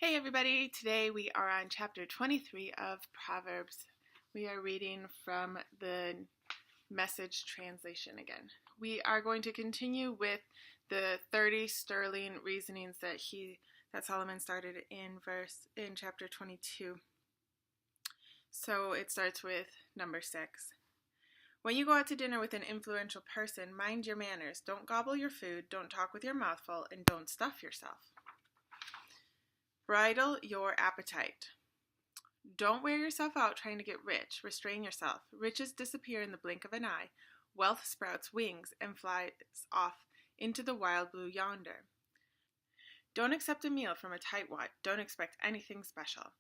Hey everybody, today we are on chapter 23 of Proverbs. We are reading from the Message translation again. We are going to continue with the 30 sterling reasonings that Solomon started in chapter 22. So it starts with number 6. When you go out to dinner with an influential person, mind your manners. Don't gobble your food, don't talk with your mouth full, and don't stuff yourself. Bridle your appetite. Don't wear yourself out trying to get rich. Restrain yourself. Riches disappear in the blink of an eye. Wealth sprouts wings and flies off into the wild blue yonder. Don't accept a meal from a tightwad. Don't expect anything special.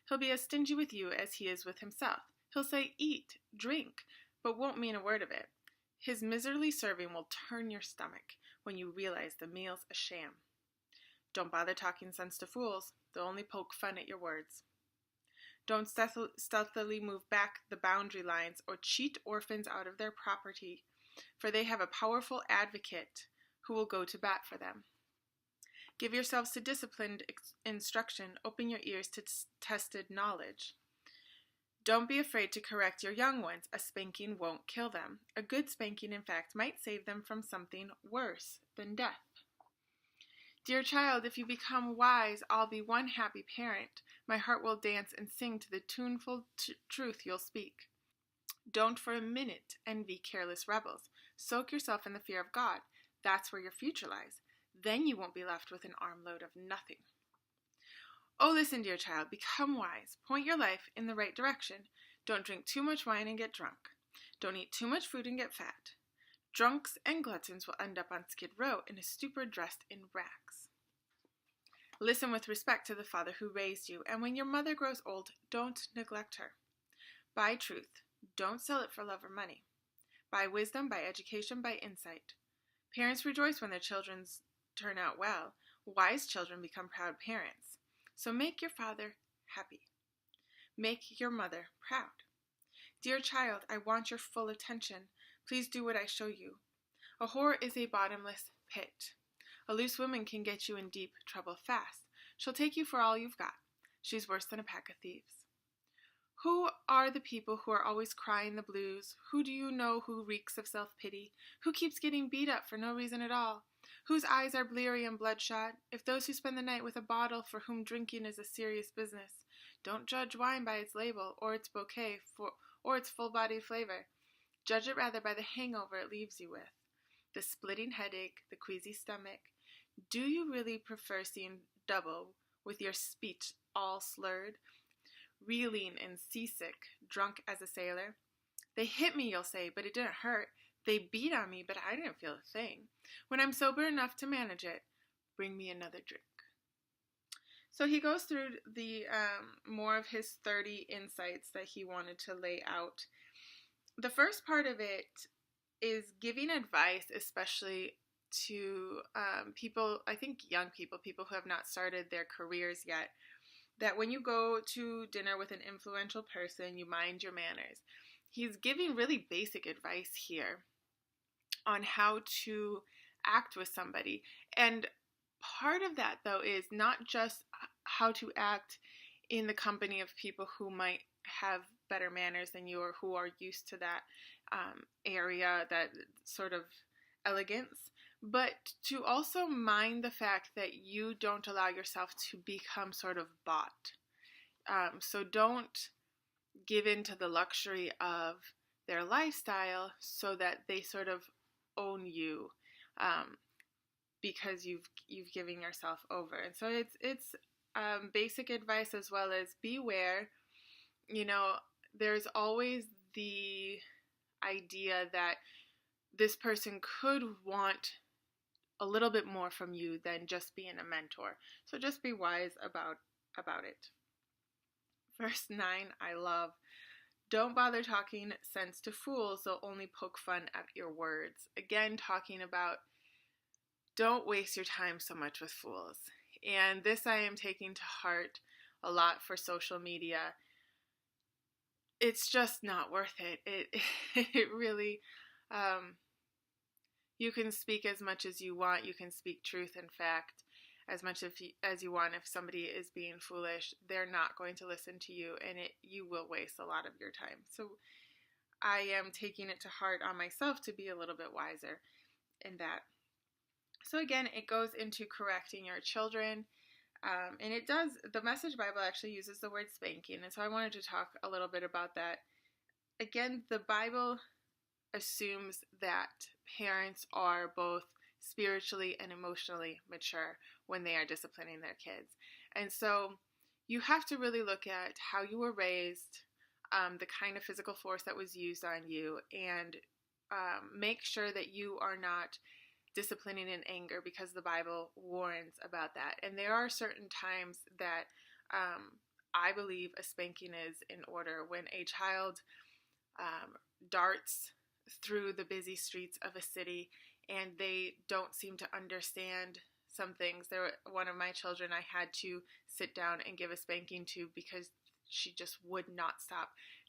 He'll be as stingy with you as he is with himself. He'll say, eat, drink, but won't mean a word of it. His miserly serving will turn your stomach when you realize the meal's a sham. Don't bother talking sense to fools. They'll only poke fun at your words. Don't stealthily move back the boundary lines or cheat orphans out of their property, for they have a powerful advocate who will go to bat for them. Give yourselves to disciplined instruction. Open your ears to tested knowledge. Don't be afraid to correct your young ones. A spanking won't kill them. A good spanking, in fact, might save them from something worse than death. Dear child, if you become wise, I'll be one happy parent. My heart will dance and sing to the tuneful truth you'll speak. Don't for a minute envy careless rebels. Soak yourself in the fear of God. That's where your future lies. Then you won't be left with an armload of nothing. Oh, listen, dear child, become wise. Point your life in the right direction. Don't drink too much wine and get drunk. Don't eat too much food and get fat. Drunks and gluttons will end up on Skid Row in a stupor dressed in rags. Listen with respect to the father who raised you, and when your mother grows old, don't neglect her. Buy truth. Don't sell it for love or money. Buy wisdom, buy education, buy insight. Parents rejoice when their children turn out well. Wise children become proud parents. So make your father happy. Make your mother proud. Dear child, I want your full attention. Please do what I show you. A whore is a bottomless pit. A loose woman can get you in deep trouble fast. She'll take you for all you've got. She's worse than a pack of thieves. Who are the people who are always crying the blues? Who do you know who reeks of self-pity? Who keeps getting beat up for no reason at all? Whose eyes are bleary and bloodshot? If those who spend the night with a bottle for whom drinking is a serious business. Don't judge wine by its label or its bouquet or its full-bodied flavor. Judge it rather by the hangover it leaves you with, the splitting headache, the queasy stomach. Do you really prefer seeing double with your speech all slurred, reeling and seasick, drunk as a sailor? They hit me, you'll say, but it didn't hurt. They beat on me, but I didn't feel a thing. When I'm sober enough to manage it, bring me another drink. So he goes through the more of his 30 insights that he wanted to lay out. The first part of it is giving advice, especially to people, I think young people who have not started their careers yet, that when you go to dinner with an influential person, you mind your manners. He's giving really basic advice here on how to act with somebody. And part of that, though, is not just how to act in the company of people who might have better manners than you or who are used to that area, that sort of elegance, but to also mind the fact that you don't allow yourself to become sort of bought. So don't give in to the luxury of their lifestyle so that they sort of own you because you've given yourself over. And so it's basic advice as well as beware. You know, there's always the idea that this person could want a little bit more from you than just being a mentor. So just be wise about it. Verse 9, I love. Don't bother talking sense to fools. They'll only poke fun at your words. Again, talking about don't waste your time so much with fools. And this I am taking to heart a lot for social media. It's just not worth it. It really, you can speak as much as you want. You can speak truth and fact. as much as you want. If somebody is being foolish, they're not going to listen to you, and you will waste a lot of your time. So I am taking it to heart on myself to be a little bit wiser in that. So again, it goes into correcting your children. And it does, the Message Bible actually uses the word spanking. And so I wanted to talk a little bit about that. Again, the Bible assumes that parents are both spiritually and emotionally mature when they are disciplining their kids. And so you have to really look at how you were raised, the kind of physical force that was used on you, and make sure that you are not disciplining in anger, because the Bible warns about that. And there are certain times that I believe a spanking is in order. When a child darts through the busy streets of a city and they don't seem to understand some things. One of my children I had to sit down and give a spanking to because she just would not stop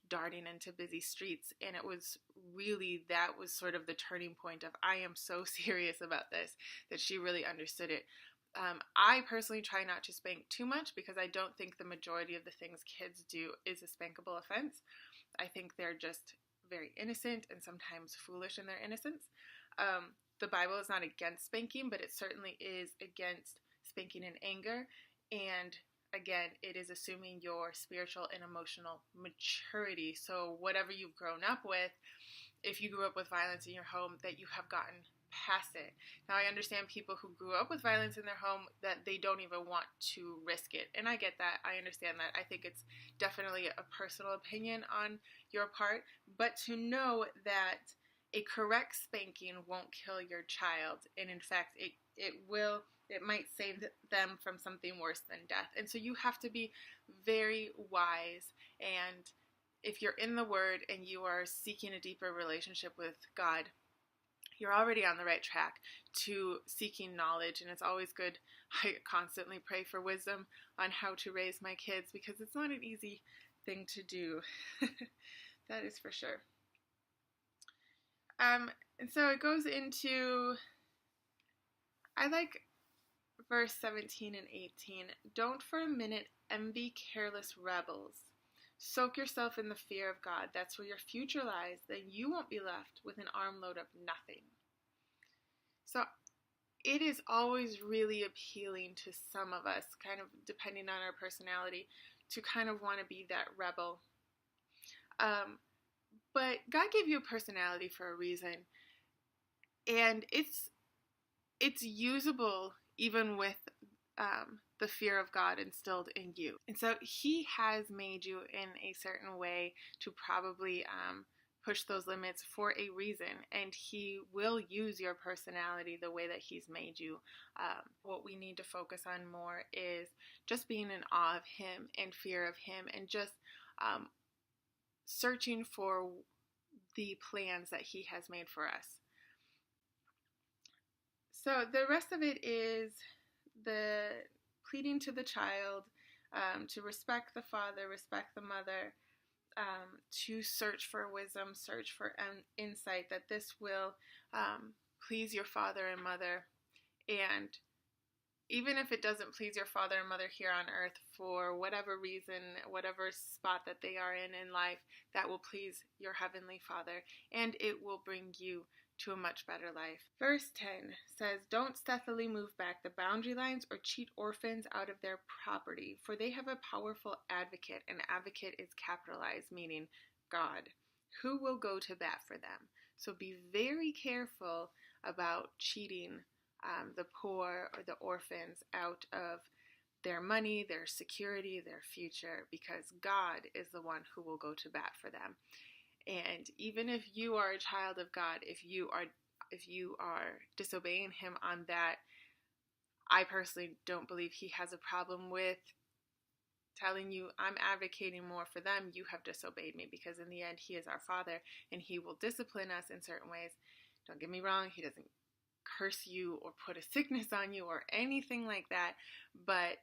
darting into busy streets. And it was really, that was sort of the turning point of, I am so serious about this, that she really understood it. I personally try not to spank too much because I don't think the majority of the things kids do is a spankable offense. I think they're just very innocent and sometimes foolish in their innocence. The Bible is not against spanking, but it certainly is against spanking in anger. And again, it is assuming your spiritual and emotional maturity. So whatever you've grown up with, if you grew up with violence in your home, that you have gotten past it. Now, I understand people who grew up with violence in their home, that they don't even want to risk it. And I get that. I understand that. I think it's definitely a personal opinion on your part. But to know that a correct spanking won't kill your child. And in fact, it might save them from something worse than death. And so you have to be very wise. And if you're in the Word and you are seeking a deeper relationship with God, you're already on the right track to seeking knowledge. And it's always good. I constantly pray for wisdom on how to raise my kids, because it's not an easy thing to do. That is for sure. And so it goes into, I like verse 17 and 18. Don't for a minute envy careless rebels. Soak yourself in the fear of God. That's where your future lies. Then you won't be left with an armload of nothing. So it is always really appealing to some of us, kind of depending on our personality, to kind of want to be that rebel. But God gave you a personality for a reason. And it's usable even with the fear of God instilled in you. And so He has made you in a certain way to probably push those limits for a reason. And He will use your personality the way that He's made you. What we need to focus on more is just being in awe of Him and fear of Him, and just searching for the plans that He has made for us. So the rest of it is the pleading to the child to respect the father, respect the mother, to search for wisdom, search for insight, that this will please your father and mother. And even if it doesn't please your father and mother here on earth for whatever reason, whatever spot that they are in life, that will please your heavenly Father, and it will bring you to a much better life. Verse 10 says, don't stealthily move back the boundary lines or cheat orphans out of their property, for they have a powerful advocate. An advocate is capitalized, meaning God, who will go to bat for them. So be very careful about cheating the poor or the orphans out of their money, their security, their future, because God is the one who will go to bat for them. And even if you are a child of God, if you are disobeying Him on that, I personally don't believe He has a problem with telling you, I'm advocating more for them, you have disobeyed me, because in the end He is our Father and He will discipline us in certain ways. Don't get me wrong, He doesn't curse you or put a sickness on you or anything like that, but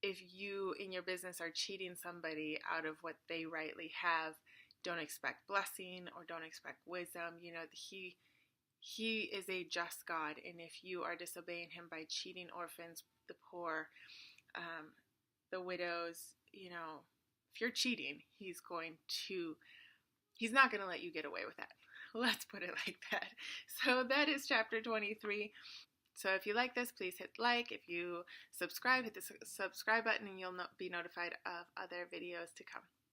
if you in your business are cheating somebody out of what they rightly have, don't expect blessing or don't expect wisdom. You know, He is a just God, and if you are disobeying him by cheating orphans, the poor, the widows, if you're cheating, he's not going to let you get away with that. Let's put it like that. So that is chapter 23. So if you like this, please hit like. If you subscribe, hit the subscribe button and you'll be notified of other videos to come.